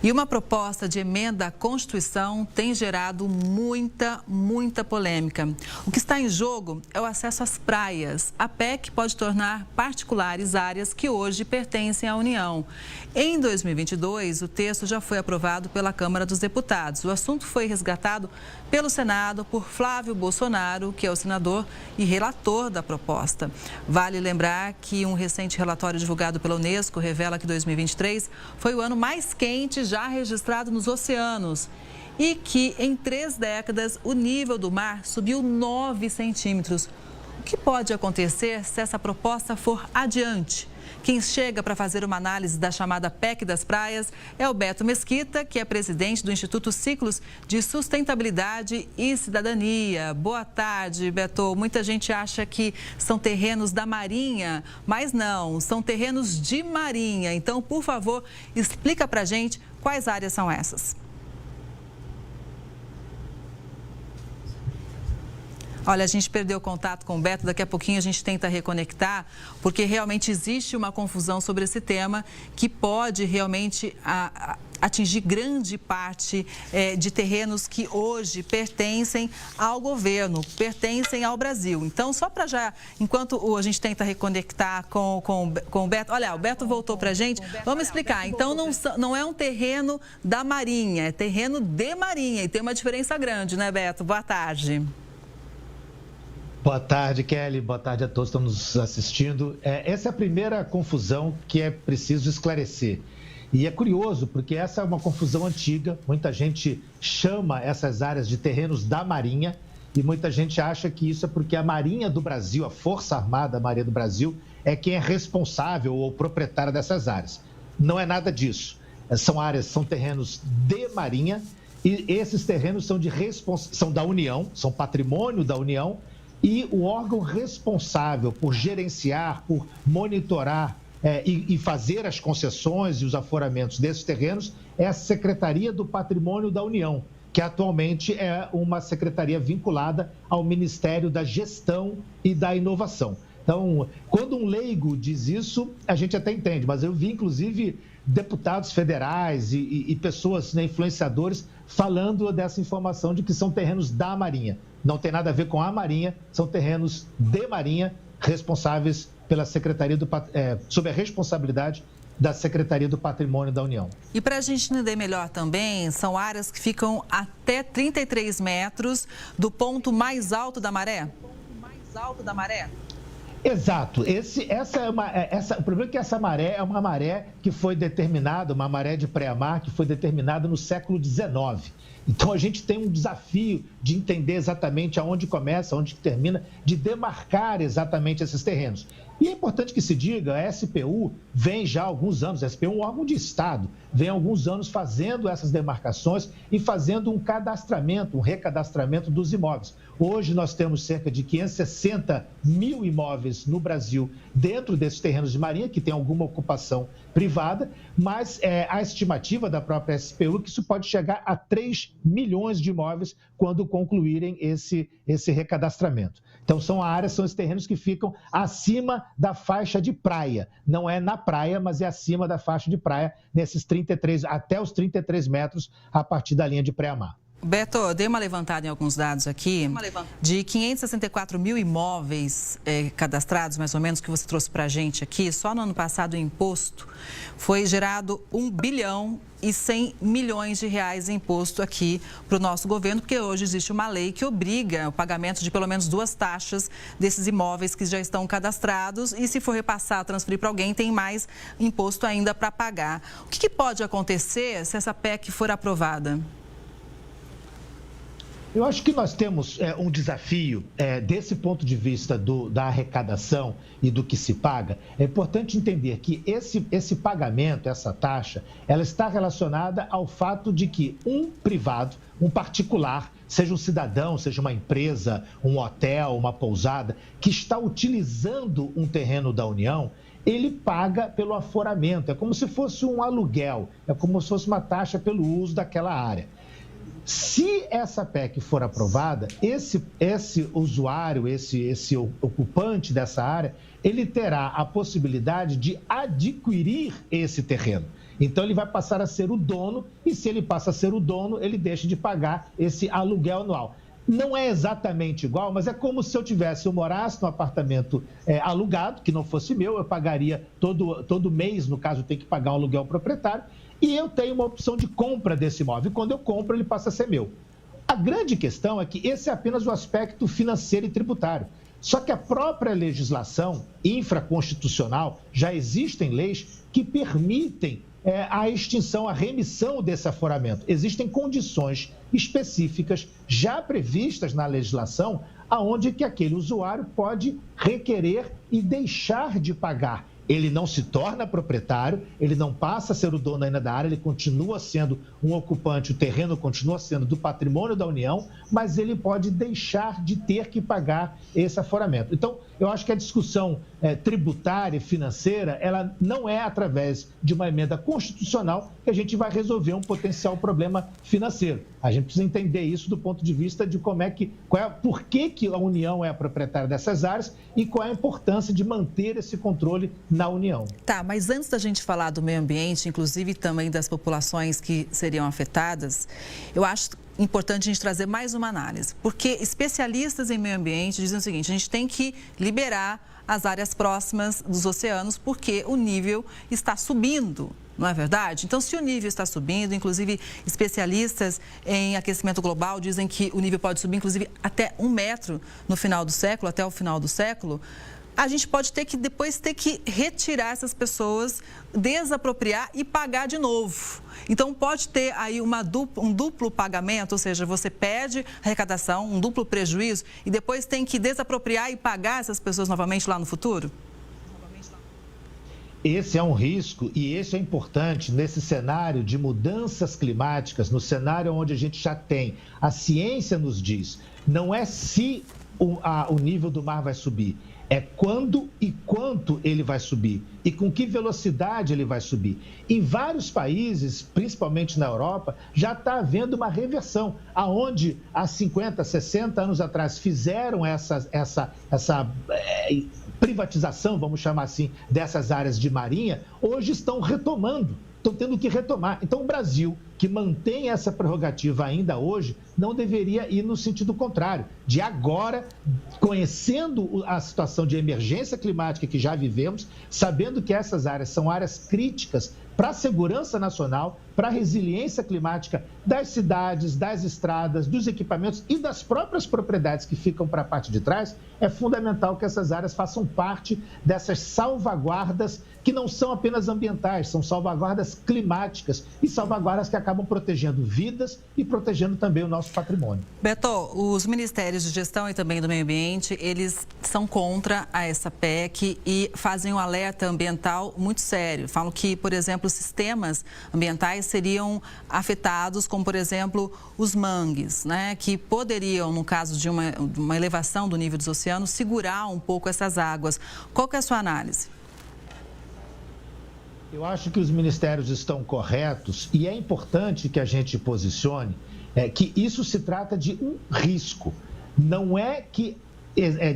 E uma proposta de emenda à Constituição tem gerado muita polêmica. O que está em jogo é o acesso às praias. A PEC pode tornar particulares áreas que hoje pertencem à União. Em 2022, o texto já foi aprovado pela Câmara dos Deputados. O assunto foi resgatado pelo Senado por Flávio Bolsonaro, que é o senador e relator da proposta. Vale lembrar que um recente relatório divulgado pela Unesco revela que 2023 foi o ano mais quente já registrado nos oceanos e que em 3 décadas o nível do mar subiu 9 centímetros. O que pode acontecer se essa proposta for adiante? Quem chega para fazer uma análise da chamada PEC das praias é o Beto Mesquita, que é presidente do Instituto Ciclos de Sustentabilidade e Cidadania. Boa tarde, Beto. Muita gente acha que são terrenos da Marinha, mas não, são terrenos de Marinha. Então, por favor, explica para a gente quais áreas são essas. Olha, a gente perdeu o contato com o Beto, daqui a pouquinho a gente tenta reconectar, porque realmente existe uma confusão sobre esse tema que pode realmente atingir grande parte de terrenos que hoje pertencem ao governo, pertencem ao Brasil. Então, só para já, enquanto a gente tenta reconectar com o Beto, olha, o Beto voltou para a gente, vamos explicar. Então, não é um terreno da Marinha, é terreno de Marinha e tem uma diferença grande, né, Beto? Boa tarde. Boa tarde, Kelly. Boa tarde a todos que estão nos assistindo. Essa é a primeira confusão que é preciso esclarecer. E é curioso, porque essa é uma confusão antiga. Muita gente chama essas áreas de terrenos da Marinha e muita gente acha que isso é porque a Marinha do Brasil, a Força Armada Marinha do Brasil, é quem é responsável ou proprietária dessas áreas. Não é nada disso. São terrenos de Marinha e esses terrenos são da União, são patrimônio da União. E o órgão responsável por gerenciar, por monitorar e fazer as concessões e os aforamentos desses terrenos é a Secretaria do Patrimônio da União, que atualmente é uma secretaria vinculada ao Ministério da Gestão e da Inovação. Então, quando um leigo diz isso, a gente até entende, mas eu vi, inclusive, deputados federais e pessoas, né, influenciadores, falando dessa informação de que são terrenos da Marinha. Não tem nada a ver com a Marinha, são terrenos de Marinha, responsáveis pela Secretaria sob a responsabilidade da Secretaria do Patrimônio da União. E para a gente entender melhor também, são áreas que ficam até 33 metros do ponto mais alto da maré? Exato. O problema é que essa maré é uma maré que foi determinada, uma maré de pré-mar que foi determinada no século XIX. Então, a gente tem um desafio de entender exatamente aonde começa, aonde termina, de demarcar exatamente esses terrenos. E é importante que se diga, a SPU vem já há alguns anos, a SPU é um órgão de Estado, vem há alguns anos fazendo essas demarcações e fazendo um cadastramento, um recadastramento dos imóveis. Hoje nós temos cerca de 560 mil imóveis no Brasil dentro desses terrenos de marinha, que tem alguma ocupação privada, mas a estimativa da própria SPU é que isso pode chegar a 3 milhões de imóveis quando concluírem esse recadastramento. Então, são esses terrenos que ficam acima da faixa de praia. Não é na praia, mas é acima da faixa de praia, até os 33 metros a partir da linha de pré-mar. Beto, eu dei uma levantada em alguns dados aqui, de 564 mil imóveis cadastrados, mais ou menos, que você trouxe para a gente aqui. Só no ano passado o imposto foi gerado 1 bilhão e 100 milhões de reais em imposto aqui para o nosso governo, porque hoje existe uma lei que obriga o pagamento de pelo menos 2 taxas desses imóveis que já estão cadastrados e se for repassar, transferir para alguém, tem mais imposto ainda para pagar. O que pode acontecer se essa PEC for aprovada? Eu acho que nós temos um desafio desse ponto de vista da arrecadação e do que se paga. É importante entender que esse pagamento, essa taxa, ela está relacionada ao fato de que um privado, um particular, seja um cidadão, seja uma empresa, um hotel, uma pousada, que está utilizando um terreno da União, ele paga pelo aforamento. É como se fosse um aluguel, é como se fosse uma taxa pelo uso daquela área. Se essa PEC for aprovada, esse usuário, esse ocupante dessa área, ele terá a possibilidade de adquirir esse terreno. Então, ele vai passar a ser o dono e, se ele passa a ser o dono, ele deixa de pagar esse aluguel anual. Não é exatamente igual, mas é como se eu morasse num apartamento alugado, que não fosse meu, eu pagaria todo mês, no caso, eu tenho que pagar um aluguel proprietário, e eu tenho uma opção de compra desse imóvel. E quando eu compro, ele passa a ser meu. A grande questão é que esse é apenas o aspecto financeiro e tributário. Só que a própria legislação infraconstitucional, já existem leis que permitem a extinção, a remissão desse aforamento. Existem condições específicas já previstas na legislação, aonde que aquele usuário pode requerer e deixar de pagar. Ele não se torna proprietário, ele não passa a ser o dono ainda da área, ele continua sendo um ocupante, o terreno continua sendo do patrimônio da União, mas ele pode deixar de ter que pagar esse aforamento. Então, eu acho que a discussão tributária e financeira, ela não é através de uma emenda constitucional que a gente vai resolver um potencial problema financeiro. A gente precisa entender isso do ponto de vista de por que a União é a proprietária dessas áreas e qual é a importância de manter esse controle na União. Tá, mas antes da gente falar do meio ambiente, inclusive também das populações que seriam afetadas, eu acho importante a gente trazer mais uma análise, porque especialistas em meio ambiente dizem o seguinte: a gente tem que liberar as áreas próximas dos oceanos porque o nível está subindo. Não é verdade? Então, se o nível está subindo, inclusive especialistas em aquecimento global dizem que o nível pode subir, inclusive, até 1 metro no final do século, até o final do século, a gente pode depois ter que retirar essas pessoas, desapropriar e pagar de novo. Então, pode ter aí um duplo pagamento, ou seja, você perde arrecadação, um duplo prejuízo e depois tem que desapropriar e pagar essas pessoas novamente lá no futuro? Esse é um risco e esse é importante nesse cenário de mudanças climáticas, no cenário onde a gente já tem, a ciência nos diz, não é se o nível do mar vai subir, é quando e quanto ele vai subir e com que velocidade ele vai subir. Em vários países, principalmente na Europa, já está havendo uma reversão, aonde há 50, 60 anos atrás fizeram essa privatização, vamos chamar assim, dessas áreas de marinha, hoje estão retomando, estão tendo que retomar. Então, o Brasil, que mantém essa prerrogativa ainda hoje, não deveria ir no sentido contrário, de agora, conhecendo a situação de emergência climática que já vivemos, sabendo que essas áreas são áreas críticas para a segurança nacional, para a resiliência climática das cidades, das estradas, dos equipamentos e das próprias propriedades que ficam para a parte de trás, é fundamental que essas áreas façam parte dessas salvaguardas que não são apenas ambientais, são salvaguardas climáticas e salvaguardas que acabam protegendo vidas e protegendo também o nosso patrimônio. Beto, os ministérios de gestão e também do meio ambiente, eles são contra essa PEC e fazem um alerta ambiental muito sério. Falam que, por exemplo, sistemas ambientais seriam afetados, como, por exemplo, os mangues, né? Que poderiam, no caso de uma elevação do nível dos oceanos, segurar um pouco essas águas. Qual que é a sua análise? Eu acho que os ministérios estão corretos e é importante que a gente posicione que isso se trata de um risco. Não é que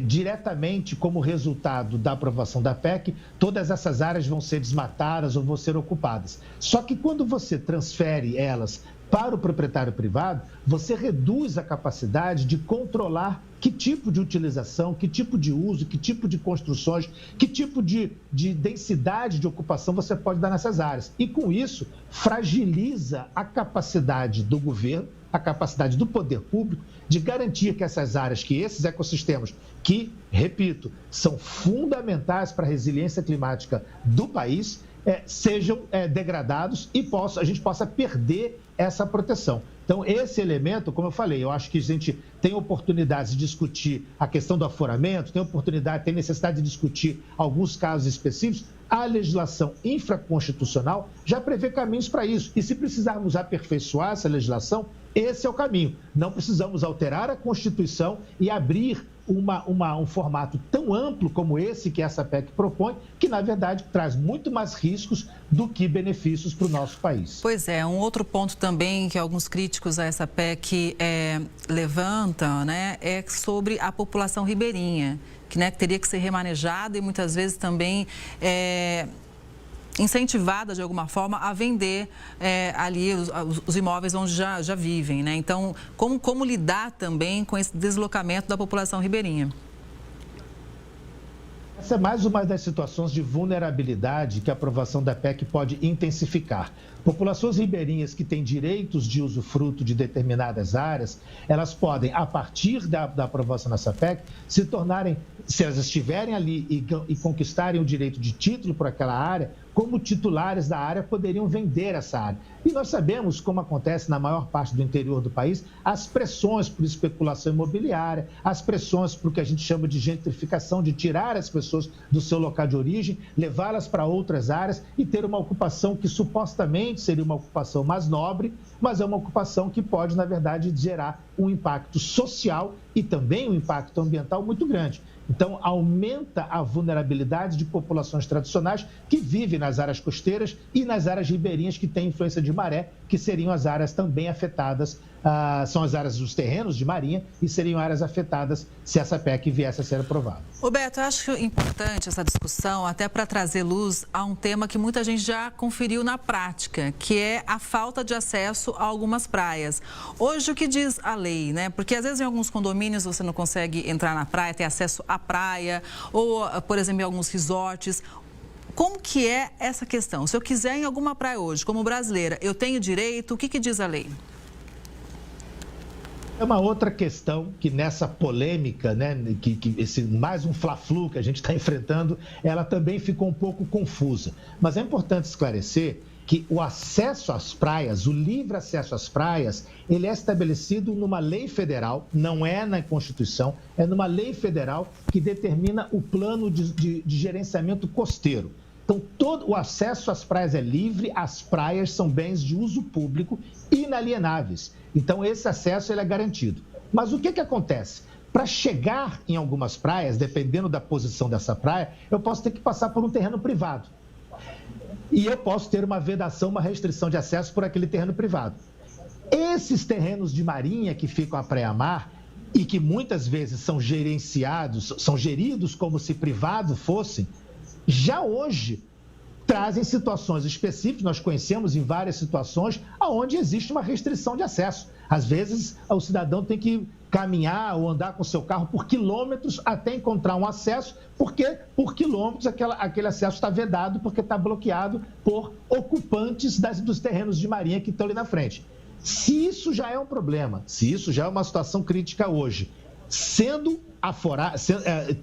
diretamente como resultado da aprovação da PEC, todas essas áreas vão ser desmatadas ou vão ser ocupadas. Só que quando você transfere elas para o proprietário privado, você reduz a capacidade de controlar que tipo de utilização, que tipo de uso, que tipo de construções, que tipo de densidade de ocupação você pode dar nessas áreas. E com isso, fragiliza a capacidade do governo, a capacidade do poder público de garantir que essas áreas, que esses ecossistemas, que, repito, são fundamentais para a resiliência climática do país, sejam degradados e a gente possa perder essa proteção. Então, esse elemento, como eu falei, eu acho que a gente tem oportunidade de discutir a questão do aforamento, tem necessidade de discutir alguns casos específicos. A legislação infraconstitucional já prevê caminhos para isso. E se precisarmos aperfeiçoar essa legislação, esse é o caminho. Não precisamos alterar a Constituição e abrir um formato tão amplo como esse que essa PEC propõe, que, na verdade, traz muito mais riscos do que benefícios para o nosso país. Pois é, um outro ponto também que alguns críticos a essa PEC levantam, né, é sobre a população ribeirinha, que teria que ser remanejada e muitas vezes também incentivada de alguma forma a vender ali os imóveis onde já vivem, né? Então, como lidar também com esse deslocamento da população ribeirinha? Essa é mais uma das situações de vulnerabilidade que a aprovação da PEC pode intensificar. Populações ribeirinhas que têm direitos de usufruto de determinadas áreas, elas podem, a partir da aprovação dessa PEC, se tornarem, se elas estiverem ali e conquistarem o direito de título por aquela área, como titulares da área poderiam vender essa área. E nós sabemos, como acontece na maior parte do interior do país, as pressões por especulação imobiliária, as pressões por o que a gente chama de gentrificação, de tirar as pessoas do seu local de origem, levá-las para outras áreas e ter uma ocupação que supostamente seria uma ocupação mais nobre, mas é uma ocupação que pode, na verdade, gerar um impacto social e também um impacto ambiental muito grande. Então, aumenta a vulnerabilidade de populações tradicionais que vivem nas áreas costeiras e nas áreas ribeirinhas que têm influência de maré, que seriam as áreas também afetadas, são as áreas dos terrenos de marinha e seriam áreas afetadas se essa PEC viesse a ser aprovada. Roberto, eu acho importante essa discussão até para trazer luz a um tema que muita gente já conferiu na prática, que é a falta de acesso a algumas praias. Hoje, o que diz a lei, né? Porque às vezes em alguns condomínios você não consegue entrar na praia, ter acesso à praia, ou, por exemplo, em alguns resorts. Como que é essa questão? Se eu quiser ir em alguma praia hoje, como brasileira, eu tenho direito? O que diz a lei? É uma outra questão que nessa polêmica, né, esse mais um fla-flu que a gente está enfrentando, ela também ficou um pouco confusa. Mas é importante esclarecer que o acesso às praias, o livre acesso às praias, ele é estabelecido numa lei federal, não é na Constituição, é numa lei federal que determina o plano de gerenciamento costeiro. Então, todo o acesso às praias é livre, as praias são bens de uso público inalienáveis. Então, esse acesso ele é garantido. Mas o que acontece? Para chegar em algumas praias, dependendo da posição dessa praia, eu posso ter que passar por um terreno privado. E eu posso ter uma vedação, uma restrição de acesso por aquele terreno privado. Esses terrenos de marinha que ficam à praia-mar e que muitas vezes são gerenciados, são geridos como se privado fossem, já hoje trazem situações específicas, nós conhecemos em várias situações onde existe uma restrição de acesso. Às vezes, o cidadão tem que caminhar ou andar com o seu carro por quilômetros até encontrar um acesso, porque por quilômetros aquele acesso está vedado, porque está bloqueado por ocupantes dos terrenos de marinha que estão ali na frente. Se isso já é um problema, se isso já é uma situação crítica hoje,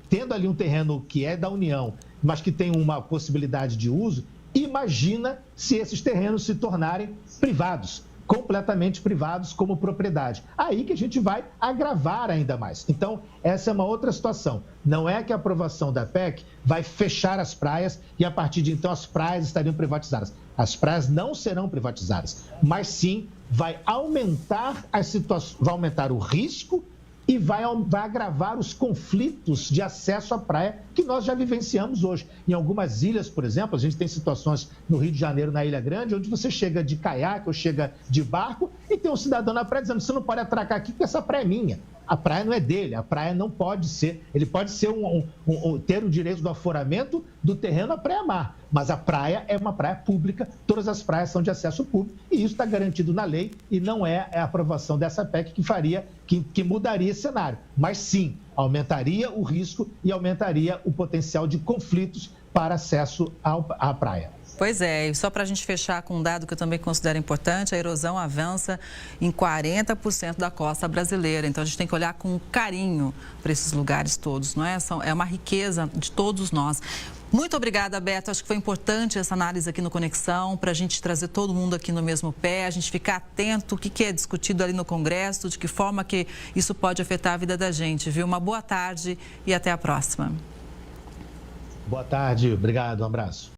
tendo ali um terreno que é da União, mas que tem uma possibilidade de uso, imagina se esses terrenos se tornarem privados, completamente privados como propriedade. Aí que a gente vai agravar ainda mais. Então, essa é uma outra situação. Não é que a aprovação da PEC vai fechar as praias e, a partir de então, as praias estariam privatizadas. As praias não serão privatizadas, mas sim vai aumentar as situações, vai aumentar o risco e vai agravar os conflitos de acesso à praia que nós já vivenciamos hoje. Em algumas ilhas, por exemplo, a gente tem situações no Rio de Janeiro, na Ilha Grande, onde você chega de caiaque ou chega de barco e tem um cidadão na praia dizendo: você não pode atracar aqui porque essa praia é minha. A praia não é dele, a praia não pode ser. Ele pode ser ter o direito do aforamento do terreno à praia-mar, mas a praia é uma praia pública, todas as praias são de acesso público e isso está garantido na lei e não é a aprovação dessa PEC que mudaria esse cenário, mas sim aumentaria o risco e aumentaria o potencial de conflitos para acesso à praia. Pois é, e só para a gente fechar com um dado que eu também considero importante, a erosão avança em 40% da costa brasileira. Então, a gente tem que olhar com carinho para esses lugares todos, não é? É uma riqueza de todos nós. Muito obrigada, Beto. Acho que foi importante essa análise aqui no Conexão, para a gente trazer todo mundo aqui no mesmo pé, a gente ficar atento o que é discutido ali no Congresso, de que forma que isso pode afetar a vida da gente, viu? Uma boa tarde e até a próxima. Boa tarde, obrigado, um abraço.